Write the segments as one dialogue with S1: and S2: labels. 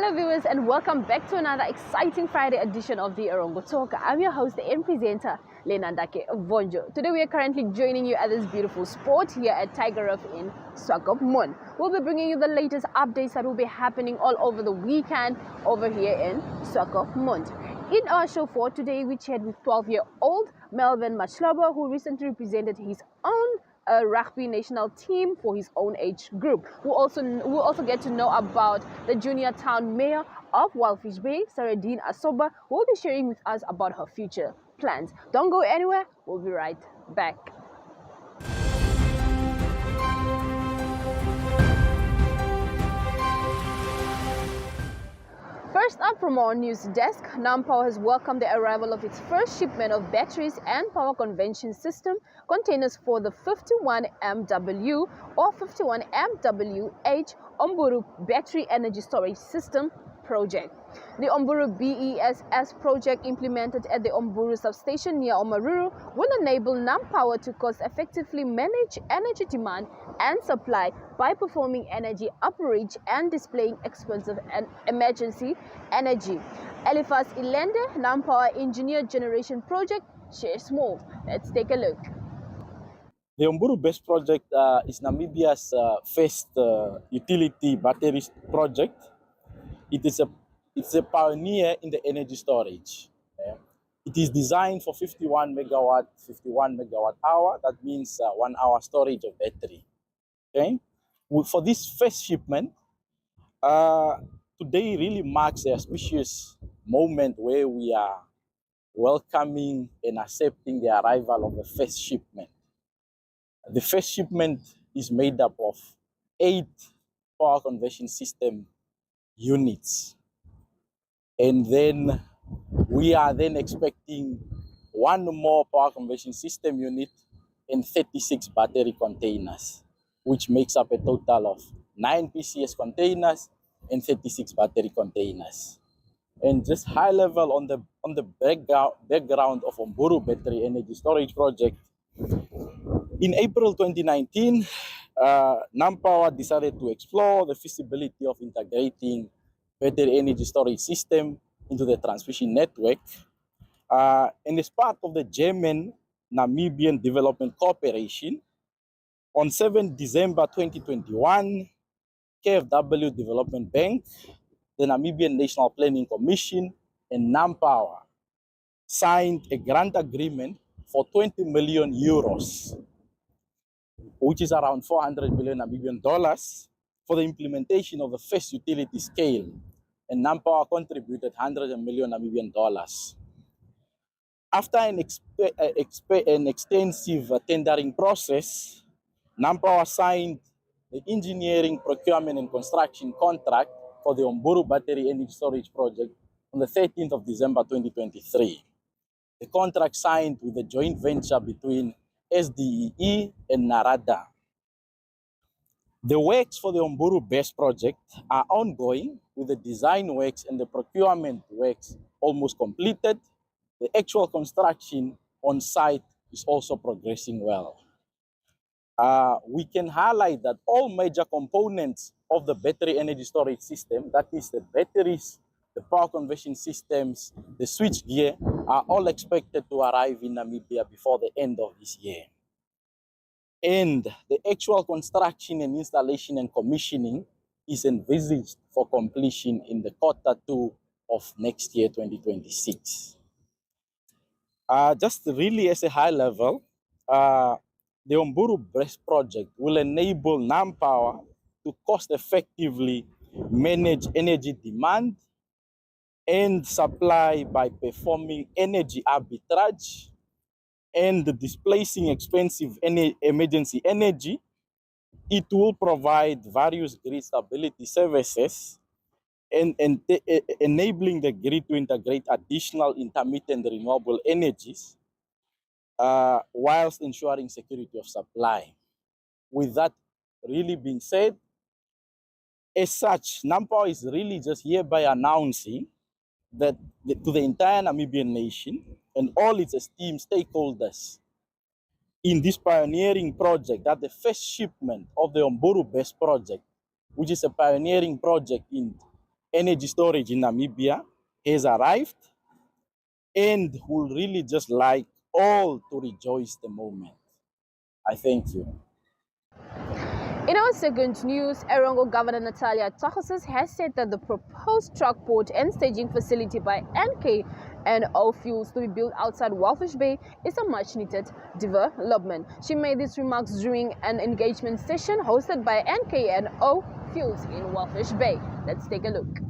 S1: Hello viewers and welcome back to another exciting Friday edition of the Erongo Talk. I'm your host and presenter, Lenandake Vonjo. Today we are currently joining you at this beautiful sport here at Tiger Reef in Swakopmund. We'll be bringing you the latest updates that will be happening all over the weekend over here in Swakopmund. In our show for today, we chat with 12-year-old Melvin Maclobo, who recently represented his own rugby national team for his own age group. We'll also get to know about the junior town mayor of Walvis Bay, Saradine Asoba, who will be sharing with us about her future plans. Don't go anywhere, we'll be right back. First up from our news desk, Nampower has welcomed the arrival of its first shipment of batteries and power conversion system containers for the 51 MW or 51 MWH Omburu Battery Energy Storage System project. The Omburu BESS project, implemented at the Omburu substation near Omaruru, will enable Nampower to cost-effectively manage energy demand and supply by performing energy upreach and displaying expensive and emergency energy. Elifas Ilende, Nampower Engineer Generation Project, shares more. Let's take a look.
S2: The Omburu BESS project is Namibia's first utility batteries project. It's a pioneer in the energy storage. It is designed for 51 megawatt hour. That means 1 hour storage of battery. Okay, for this first shipment, today really marks a auspicious moment where we are welcoming and accepting the arrival of the first shipment. The first shipment is made up of 8 power conversion system units. And then we are then expecting 1 more power conversion system unit and 36 battery containers, which makes up a total of 9 PCS containers and 36 battery containers. And just high level on the background of Omburu Battery Energy Storage Project. In April 2019, Nampower decided to explore the feasibility of integrating battery energy storage system into the transmission network. And as part of the German-Namibian Development Cooperation, on 7 December 2021, KfW Development Bank, the Namibian National Planning Commission, and Nampower signed a grant agreement for 20 million euros, which is around 400 million Namibian dollars, for the implementation of the first utility scale. And Nampower contributed 100 million Namibian dollars. After an extensive tendering process, Nampower signed the engineering, procurement, and construction contract for the Omburu Battery Energy Storage Project on the 13th of December 2023. The contract signed with a joint venture between SDEE and Narada. The works for the Omburu BESS project are ongoing, with the design works and the procurement works almost completed. The actual construction on site is also progressing well. We can highlight that all major components of the battery energy storage system, that is the batteries, the power conversion systems, the switch gear, are all expected to arrive in Namibia before the end of this year. And the actual construction and installation and commissioning is envisaged for completion in the Q2 of next year, 2026. Just really as a high level, the Omburu BESS project will enable Nampower to cost-effectively manage energy demand and supply by performing energy arbitrage and displacing expensive emergency energy. It will provide various grid stability services and enabling the grid to integrate additional intermittent renewable energies whilst ensuring security of supply. With that really being said, as such, Nampower is really just hereby announcing that to the entire Namibian nation and all its esteemed stakeholders in this pioneering project that the first shipment of the Omburu BESS project, which is a pioneering project in energy storage in Namibia has arrived, and would really just like all to rejoice the moment. I thank you.
S1: In our second news, Erongo Governor Natalia Tahosis has said that the proposed truck port and staging facility by NK and O Fuels to be built outside Walvis Bay is a much-needed development. She made these remarks during an engagement session hosted by NK and O Fuels in Walvis Bay. Let's take a look.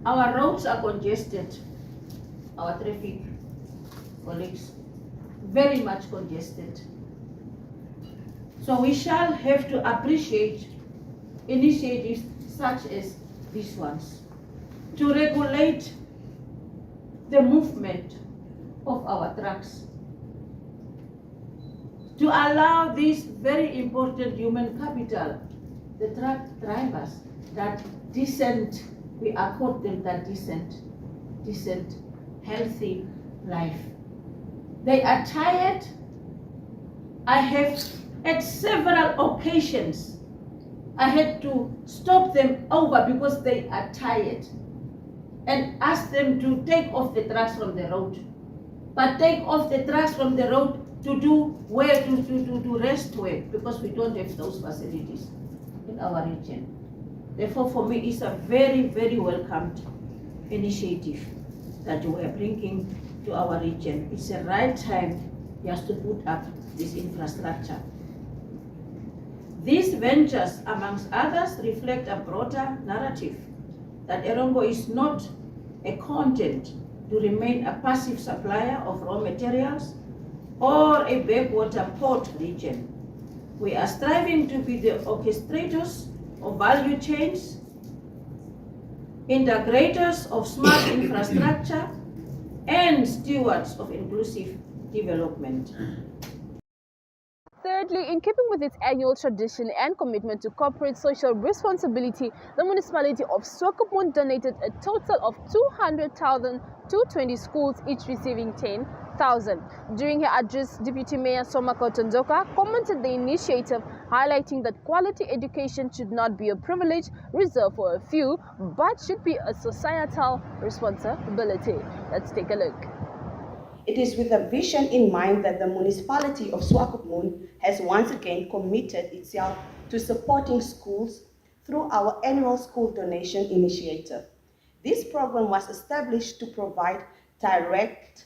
S3: Our roads are congested, our traffic, colleagues, very much congested. So we shall have to appreciate initiatives such as these ones to regulate the movement of our trucks, to allow this very important human capital, the truck drivers, that decent, we accord them that decent, healthy life. They are tired. I have at several occasions, I had to stop them over because they are tired and ask them to take off the trucks from the road. But take off the trucks from the road to do where, to rest where, because we don't have those facilities in our region. Therefore, for me, it's a very, very welcomed initiative that we are bringing to our region. It's the right time just to put up this infrastructure. These ventures, amongst others, reflect a broader narrative that Erongo is not a content to remain a passive supplier of raw materials or a backwater port region. We are striving to be the orchestrators of value chains, integrators of smart infrastructure, and stewards of inclusive development.
S1: Thirdly, in keeping with its annual tradition and commitment to corporate social responsibility, the municipality of Swakopmund donated a total of 200,000 to 20 schools, each receiving 10,000. During her address, Deputy Mayor Somako Tondoka commented the initiative, highlighting that quality education should not be a privilege reserved for a few, but should be a societal responsibility. Let's take a look.
S4: It is with a vision in mind that the municipality of Swakopmund has once again committed itself to supporting schools through our annual school donation initiative. This program was established to provide direct,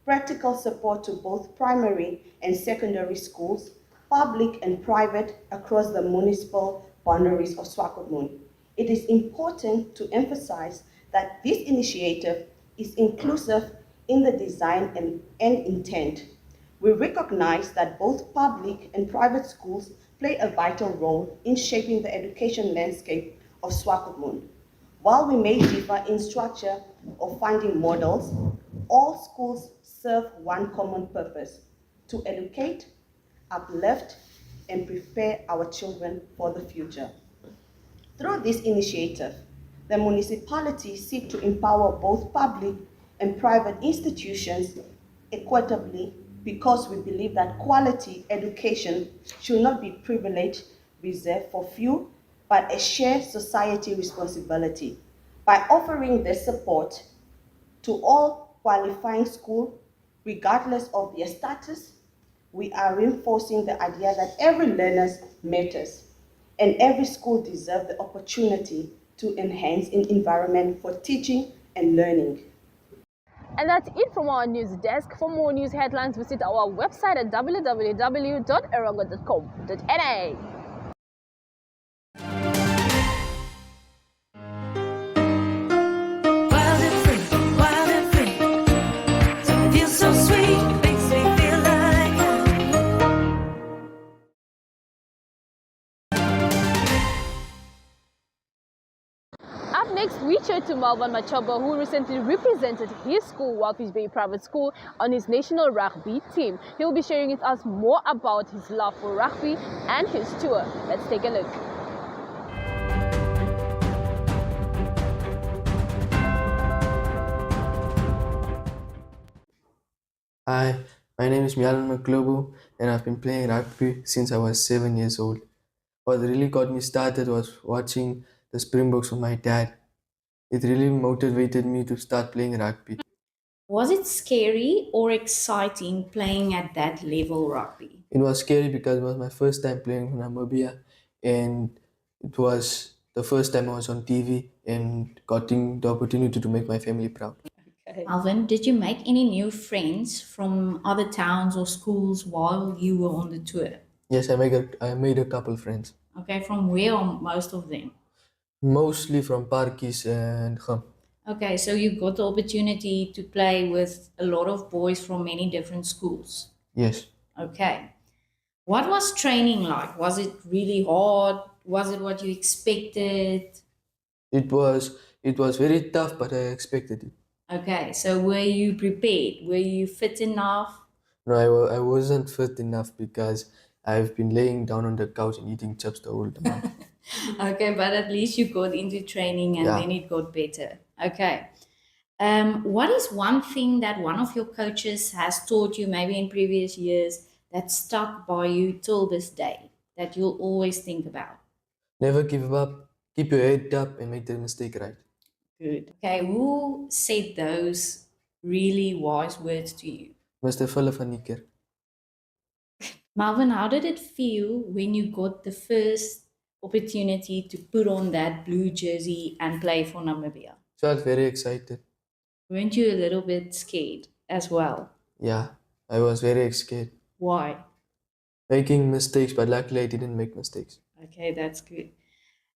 S4: practical support to both primary and secondary schools, public and private, across the municipal boundaries of Swakopmund. It is important to emphasize that this initiative is inclusive in the design and intent. We recognize that both public and private schools play a vital role in shaping the education landscape of Swakopmund. While we may differ in structure or funding models, all schools serve one common purpose: to educate, uplift, and prepare our children for the future. Through this initiative, the municipality seeks to empower both public and private institutions equitably, because we believe that quality education should not be privilege reserved for few, but a shared society responsibility. By offering this support to all qualifying schools, regardless of their status, we are reinforcing the idea that every learner matters and every school deserves the opportunity to enhance an environment for teaching and learning.
S1: And that's it from our news desk. For more news headlines, visit our website at www.erongo.com.na. Up next, we chat to Melvin Maclobo, who recently represented his school, Walvis Bay Private School, on his national rugby team. He'll be sharing with us more about his love for rugby and his tour. Let's take a look.
S5: Hi, my name is Melvin Maclobo, and I've been playing rugby since I was 7 years old. What really got me started was watching the Springboks with my dad. It really motivated me to start playing rugby.
S6: Was it scary or exciting playing at that level rugby?
S5: It was scary because it was my first time playing for Namibia, and it was the first time I was on TV and getting the opportunity to make my family proud.
S6: Alvin, did you make any new friends from other towns or schools while you were on the tour?
S5: Yes, I made a couple friends,
S6: Okay, from where are most of them?
S5: mostly from Parkies and Gum.
S6: Okay, so you got the opportunity to play with a lot of boys from many different schools.
S5: Yes,
S6: Okay. What was training like? Was it really hard? Was it what you expected?
S5: it was it was very tough, but I expected it.
S6: Okay, so were you prepared? Were you fit enough?
S5: No, I wasn't fit enough because I've been laying down on the couch and eating chips the whole time.
S6: Okay, but at least you got into training and
S5: Yeah.
S6: then it got better. Okay. What is one thing that one of your coaches has taught you, maybe in previous years, that stuck by you till this day, that you'll always think about?
S5: Never give up, keep your head up, and make the mistake right.
S6: Good. Okay, who said those really wise words to you?
S5: Mr. Fulle van Nieker.
S6: Marvin, how did it feel when you got the first opportunity to put on that blue jersey and play for Namibia?
S5: So I was very excited.
S6: Weren't you a little bit scared as well?
S5: Yeah, I was very scared.
S6: Why?
S5: Making mistakes, but luckily I didn't make mistakes.
S6: Okay, that's good.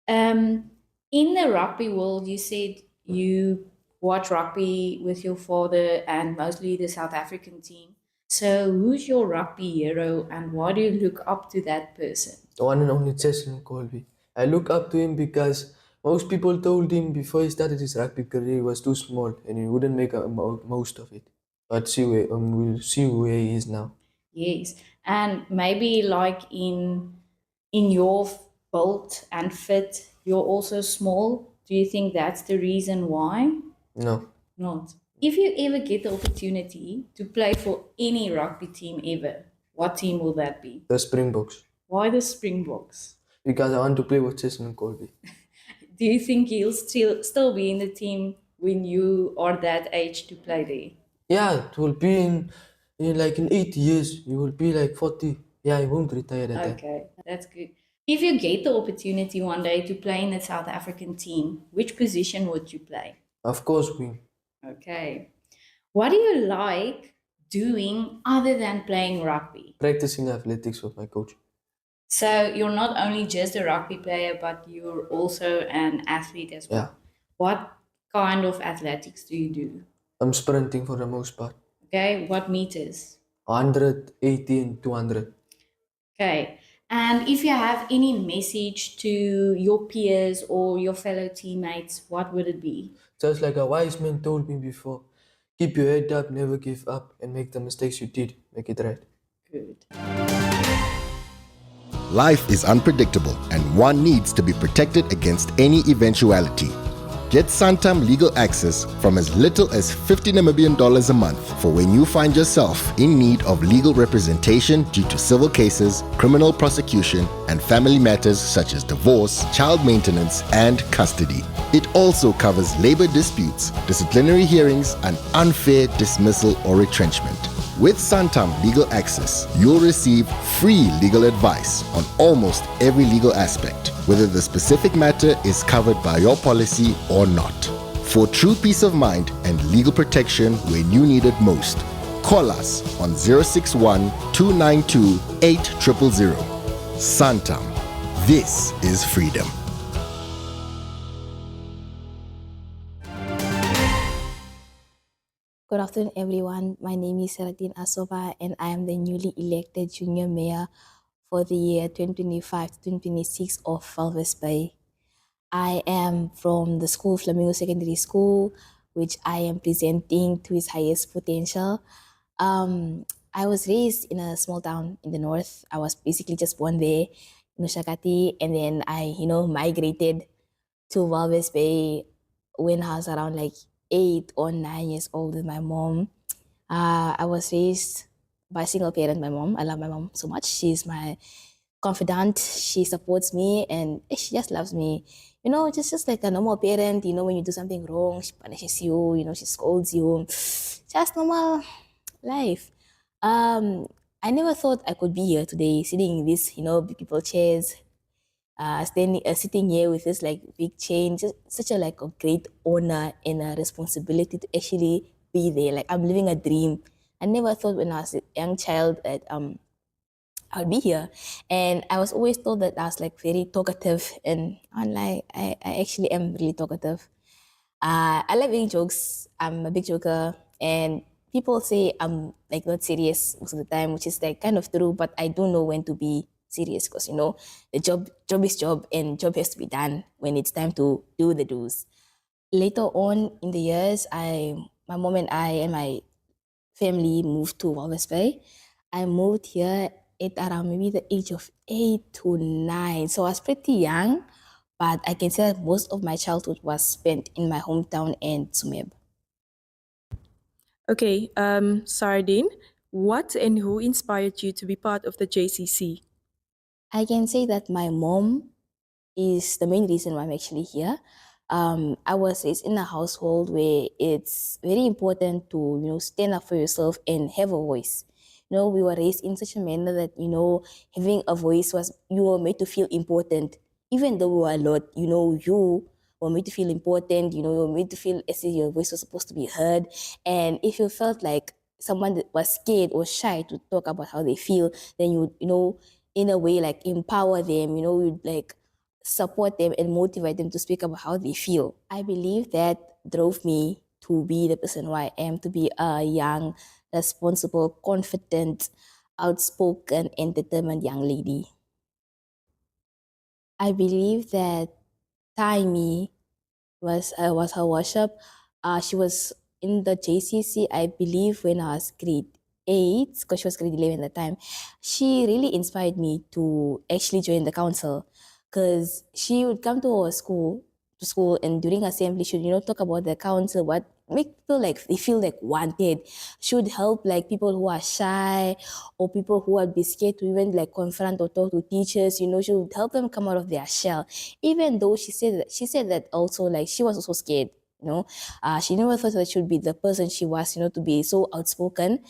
S6: In the rugby world, you said you watch rugby with your father and mostly the South African team. So, who's your rugby hero and why do you look up to that person?
S5: The one and only Jason Colby. I look up to him because most people told him before he started his rugby career he was too small and he wouldn't make most of it. But we'll see where he is now.
S6: Yes, and maybe like in your build and fit, you're also small. Do you think that's the reason why?
S5: No,
S6: Not. If you ever get the opportunity to play for any rugby team ever, what team will that be?
S5: the Springboks.
S6: Why the Springboks?
S5: Because I want to play with Jason Colby.
S6: Do you think he'll still be in the team when you are that age to play there?
S5: Yeah, it will be in 8 years. You will be like 40. Yeah, I won't retire at that.
S6: Okay, that's good. If you get the opportunity one day to play in the South African team, which position would you play?
S5: Of course, win.
S6: Okay. What do you like doing other than playing rugby?
S5: Practicing athletics with my coach.
S6: So you're not only just a rugby player, but you're also an athlete as well.
S5: Yeah.
S6: What kind of athletics do you do?
S5: I'm sprinting for the most part.
S6: Okay, what meters?
S5: 100, 80, and 200.
S6: Okay. And if you have any message to your peers or your fellow teammates, what would it be?
S5: Just like a wise man told me before, keep your head up, never give up, and make the mistakes you did. Make it right.
S6: Good.
S7: Life is unpredictable and one needs to be protected against any eventuality. Get Santam legal access from as little as 50 Namibian dollars a month for when you find yourself in need of legal representation due to civil cases, criminal prosecution, and family matters such as divorce, child maintenance, and custody. It also covers labor disputes, disciplinary hearings, and unfair dismissal or retrenchment. With Santam Legal Access, you'll receive free legal advice on almost every legal aspect, whether the specific matter is covered by your policy or not. For true peace of mind and legal protection when you need it most, call us on 061 292 8000. Santam. This is freedom.
S8: Good afternoon, everyone. My name is Saradine Asoba, and I am the newly elected junior mayor for the year 2025 to 2026 of Walvis Bay. I am from the school Flamingo Secondary School, which I am presenting to its highest potential. I was raised in a small town in the north. I was basically just born there in Ushakati, and then I, migrated to Walvis Bay when I was around like 8 or 9 years old with my mom. I was raised by a single parent, my mom. I love my mom so much. She's my confidant. She supports me and she just loves me. Just like a normal parent, when you do something wrong, she punishes you, she scolds you. Just normal life. I never thought I could be here today, sitting in this, big people chairs, sitting here with this like big chain. Just such a like a great honor and a responsibility to actually be there. Like I'm living a dream. I never thought when I was a young child that I'll be here. And I was always told that I was like very talkative, and I'm like, I actually am really talkative. I like making jokes. I'm a big joker, and people say I'm like not serious most of the time, which is like kind of true. But I do know when to be serious because the job is job, and job has to be done when it's time to do the do's. Later on in the years, my mom and I and my family moved to Walvis Bay. I moved here at around maybe the age of 8 to 9. So I was pretty young, but I can say that most of my childhood was spent in my hometown and Sumeb.
S9: Okay, Sardine, what and who inspired you to be part of the JCC?
S8: I can say that my mom is the main reason why I'm actually here. I was raised in a household where it's very important to stand up for yourself and have a voice. We were raised in such a manner that having a voice was you were made to feel important, even though we were a lot. You were made to feel important. You were made to feel as if your voice was supposed to be heard. And if you felt like someone that was scared or shy to talk about how they feel, then you would, in a way like empower them. You'd like support them and motivate them to speak about how they feel. I believe that drove me to be the person who I am, to be a young, responsible, confident, outspoken, and determined young lady. I believe that Taimi was her worship. She was in the JCC, I believe, when I was grade 8, because she was grade 11 at the time. She really inspired me to actually join the council, because she would come to our school, and during assembly, she would talk about the council, what make people like they feel like wanted. Should help like people who are shy or people who are be scared to even like confront or talk to teachers. She would help them come out of their shell. Even though she said that also like she was also scared. She never thought that she would be the person she was. To be so outspoken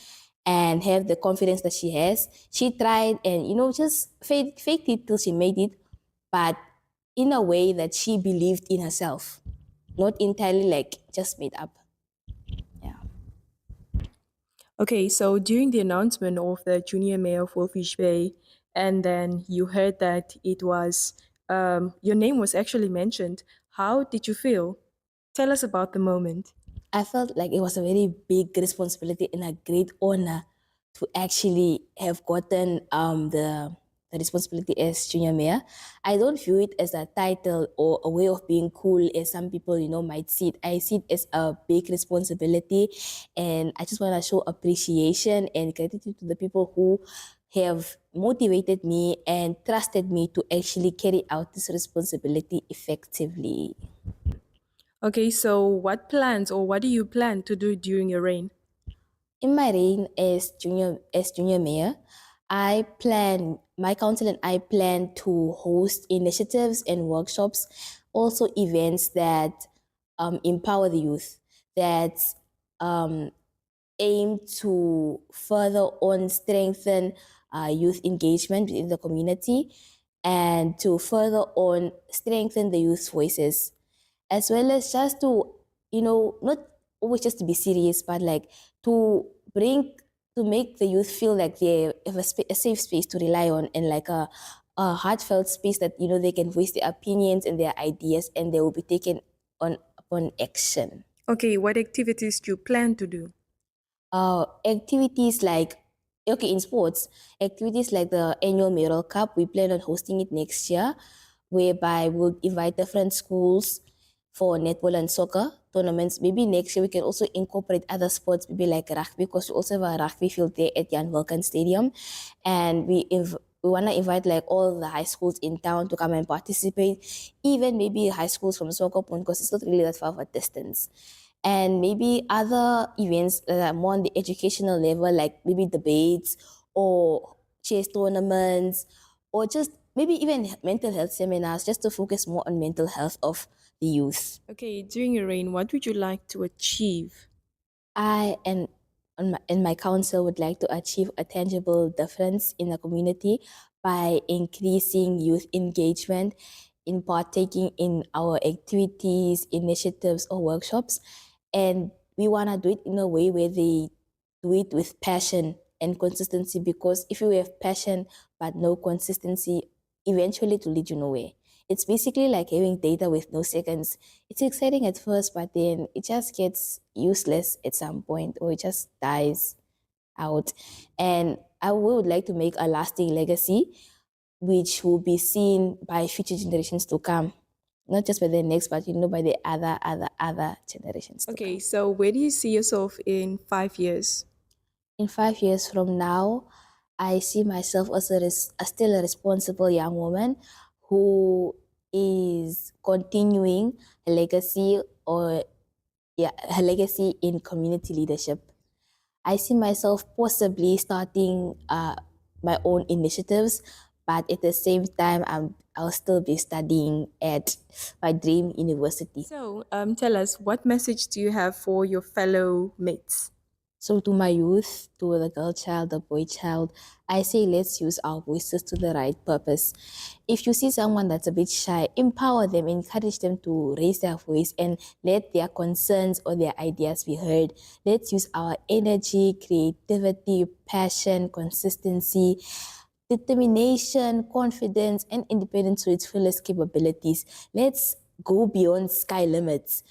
S8: and have the confidence that she has. She tried and just faked it till she made it, but in a way that she believed in herself, not entirely like just made up. Yeah.
S9: Okay, so during the announcement of the junior mayor of Walvis Bay, and then you heard that it was your name was actually mentioned. How did you feel? Tell us about the moment.
S8: I felt like it was a very big responsibility and a great honor to actually have gotten the responsibility as junior mayor. I don't view it as a title or a way of being cool as some people, might see it. I see it as a big responsibility, and I just want to show appreciation and gratitude to the people who have motivated me and trusted me to actually carry out this responsibility effectively.
S9: Okay, so what plans or what do you plan to do during your reign?
S8: In my reign as junior mayor, my council and I plan to host initiatives and workshops, also events that empower the youth, that um, aim to further on strengthen youth engagement within the community, and to further on strengthen the youth voices, as well as just to not always just to be serious, but like to bring to make the youth feel like they have a safe space to rely on, and like a heartfelt space that they can voice their opinions and their ideas, and they will be taken on upon action.
S9: Okay, what activities do you plan to do?
S8: Activities like, okay, in sports, activities like the annual Mayoral Cup, we plan on hosting it next year, whereby we'll invite different schools for netball and soccer tournaments. Maybe next year we can also incorporate other sports, maybe like rugby, because we also have a rugby field there at Jan Vulcan Stadium. And we want to invite like all the high schools in town to come and participate, even maybe high schools from Swakopmund, because it's not really that far of a distance. And maybe other events that are more on the educational level, like maybe debates or chess tournaments or just maybe even mental health seminars just to focus more on mental health of the youth.
S9: Okay, during your reign, what would you like to achieve?
S8: I and my council would like to achieve a tangible difference in the community by increasing youth engagement, in partaking in our activities, initiatives, or workshops. And we want to do it in a way where they do it with passion and consistency, because if you have passion but no consistency, eventually it will lead you nowhere. It's basically like having data with no seconds. It's exciting at first, but then it just gets useless at some point, or it just dies out. And I would like to make a lasting legacy which will be seen by future generations to come. Not just by the next, but by the other generations to
S9: Okay,
S8: come.
S9: so where do you see yourself in 5 years?
S8: In 5 years from now, I see myself as still a responsible young woman who is continuing a legacy, or her legacy in community leadership. I see myself possibly starting my own initiatives, but at the same time, I'll still be studying at my dream university.
S9: So, tell us, what message do you have for your fellow mates?
S8: So to my youth, to the girl child, the boy child, I say let's use our voices to the right purpose. If you see someone that's a bit shy, empower them, encourage them to raise their voice and let their concerns or their ideas be heard. Let's use our energy, creativity, passion, consistency, determination, confidence, and independence to its fullest capabilities. Let's go beyond sky limits.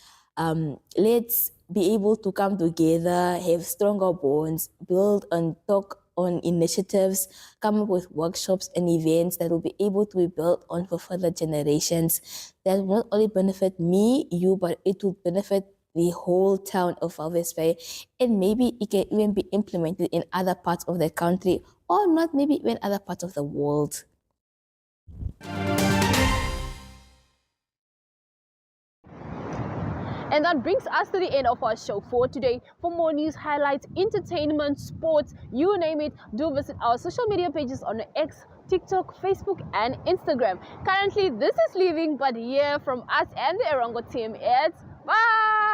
S8: Let's be able to come together, have stronger bonds, build and talk on initiatives, come up with workshops and events that will be able to be built on for further generations. That will not only benefit me, you, but it will benefit the whole town of Walvis Bay, and maybe it can even be implemented in other parts of the country, or not maybe even other parts of the world.
S1: And that brings us to the end of our show for today. For more news, highlights, entertainment, sports, you name it, do visit our social media pages on X, TikTok, Facebook, and Instagram. Currently, this is leaving, but here from us and the Erongo team, it's bye!